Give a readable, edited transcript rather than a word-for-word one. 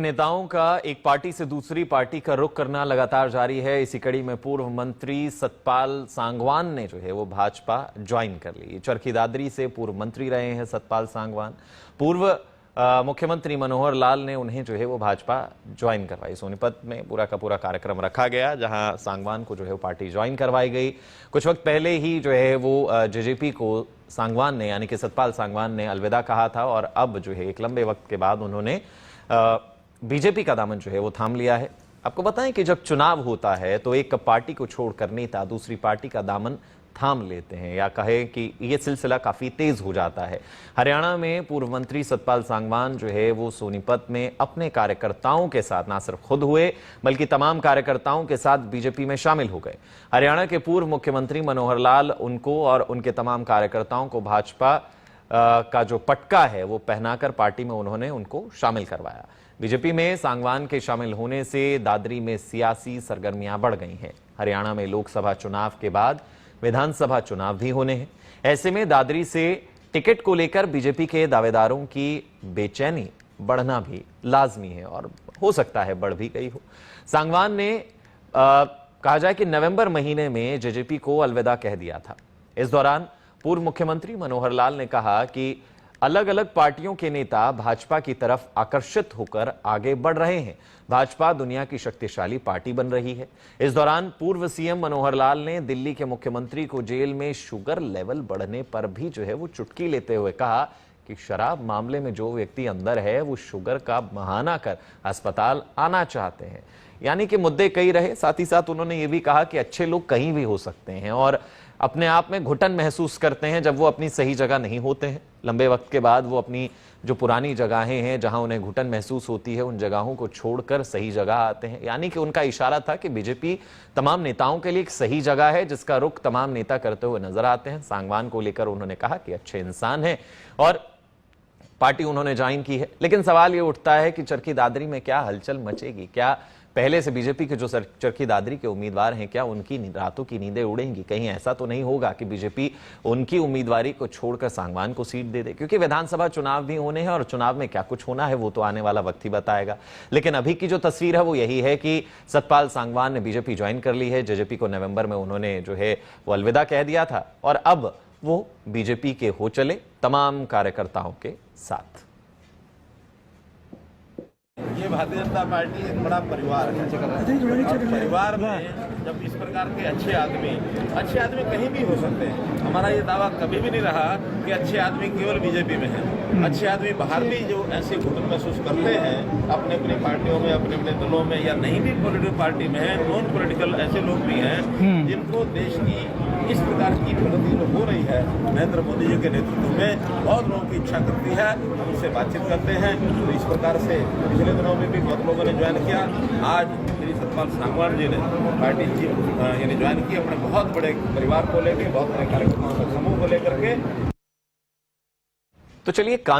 नेताओं का एक पार्टी से दूसरी पार्टी का रुख करना लगातार जारी है। इसी कड़ी में पूर्व मंत्री सतपाल सांगवान ने जो है वो भाजपा ज्वाइन कर ली। चरखी दादरी से पूर्व मंत्री रहे हैं सतपाल सांगवान। पूर्व मुख्यमंत्री मनोहर लाल ने उन्हें जो है वो भाजपा ज्वाइन करवाई। सोनीपत में पूरा का पूरा कार्यक्रम रखा गया, जहां सांगवान को जो है वो पार्टी ज्वाइन करवाई गई। कुछ वक्त पहले ही जो है वो जेजेपी को सांगवान ने यानी कि सतपाल सांगवान ने अलविदा कहा था और अब जो है एक लंबे वक्त के बाद उन्होंने बीजेपी का दामन जो है वो थाम लिया है। आपको बताएं कि जब चुनाव होता है तो एक पार्टी को छोड़कर नेता दूसरी पार्टी का दामन थाम लेते हैं, या कहें कि ये सिलसिला काफी तेज हो जाता है। हरियाणा में पूर्व मंत्री सतपाल सांगवान जो है वो सोनीपत में अपने कार्यकर्ताओं के साथ ना सिर्फ खुद हुए बल्कि तमाम कार्यकर्ताओं के साथ बीजेपी में शामिल हो गए। हरियाणा के पूर्व मुख्यमंत्री मनोहर लाल उनको और उनके तमाम कार्यकर्ताओं को भाजपा का जो पटका है वो पहनाकर पार्टी में उन्होंने उनको शामिल करवाया। बीजेपी में सांगवान के शामिल होने से दादरी में सियासी सरगर्मियां बढ़ गई हैं। हरियाणा में लोकसभा चुनाव के बाद विधानसभा चुनाव भी होने हैं। ऐसे में दादरी से टिकट को लेकर बीजेपी के दावेदारों की बेचैनी बढ़ना भी लाजमी है और हो सकता है बढ़ भी गई हो। सांगवान ने कहा जाए कि नवंबर महीने में जेजेपी को अलविदा कह दिया था। इस दौरान पूर्व मुख्यमंत्री मनोहर लाल ने कहा कि अलग अलग पार्टियों के नेता भाजपा की तरफ आकर्षित होकर आगे बढ़ रहे हैं। भाजपा दुनिया की शक्तिशाली पार्टी बन रही है। इस दौरान पूर्व सीएम मनोहर लाल ने दिल्ली के मुख्यमंत्री को जेल में शुगर लेवल बढ़ने पर भी जो है वो चुटकी लेते हुए कहा कि शराब मामले में जो व्यक्ति अंदर है वो शुगर का बहाना कर अस्पताल आना चाहते हैं। यानी कि मुद्दे कई रहे। साथ ही साथ उन्होंने ये भी कहा कि अच्छे लोग कहीं भी हो सकते हैं और अपने आप में घुटन महसूस करते हैं जब वो अपनी सही जगह नहीं होते हैं। लंबे वक्त के बाद वो अपनी जो पुरानी जगहें हैं जहां उन्हें घुटन महसूस होती है उन जगहों को छोड़कर सही जगह आते हैं। यानी कि उनका इशारा था कि बीजेपी तमाम नेताओं के लिए एक सही जगह है जिसका रुख तमाम नेता करते हुए नजर आते हैं। सांगवान को लेकर उन्होंने कहा कि अच्छे इंसान हैं और पार्टी उन्होंने ज्वाइन की है। लेकिन सवाल ये उठता है कि चरखी दादरी में क्या हलचल मचेगी? क्या पहले से बीजेपी के जो चरखी दादरी के उम्मीदवार हैं क्या उनकी रातों की नींदें उड़ेंगी? कहीं ऐसा तो नहीं होगा कि बीजेपी उनकी उम्मीदवारी को छोड़कर सांगवान को सीट दे दे? क्योंकि विधानसभा चुनाव भी होने हैं और चुनाव में क्या कुछ होना है वो तो आने वाला वक्त ही बताएगा। लेकिन अभी की जो तस्वीर है वो यही है कि सतपाल सांगवान ने बीजेपी ज्वाइन कर ली है। जेजेपी को नवंबर में उन्होंने जो है वो अलविदा कह दिया था और अब वो बीजेपी के हो चले तमाम कार्यकर्ताओं के साथ। ये भारतीय जनता पार्टी एक बड़ा परिवार है और परिवार में जब इस प्रकार के अच्छे आदमी कहीं भी हो सकते हैं। हमारा ये दावा कभी भी नहीं रहा कि अच्छे आदमी केवल बीजेपी में हैं। अच्छे आदमी बाहर भी जो ऐसे घुटन महसूस करते हैं अपने अपनी पार्टियों में, अपने अपने दलों में या नहीं भी पॉलिटिकल पार्टी में है, नॉन पॉलिटिकल ऐसे लोग भी हैं जिनको देश की इस प्रकार की प्रगति जो हो रही है नरेंद्र मोदी जी के नेतृत्व में बहुत लोगों की इच्छा करती है, उनसे बातचीत करते हैं। तो इस प्रकार से पिछले दिनों में भी बहुत लोगों ने ज्वाइन किया। आज श्री सतपाल सांगवान जी ने पार्टी यानी ज्वाइन की अपने बहुत बड़े परिवार को लेकर, बहुत बड़े कार्यक्रमों के समूह को लेकर के। तो चलिए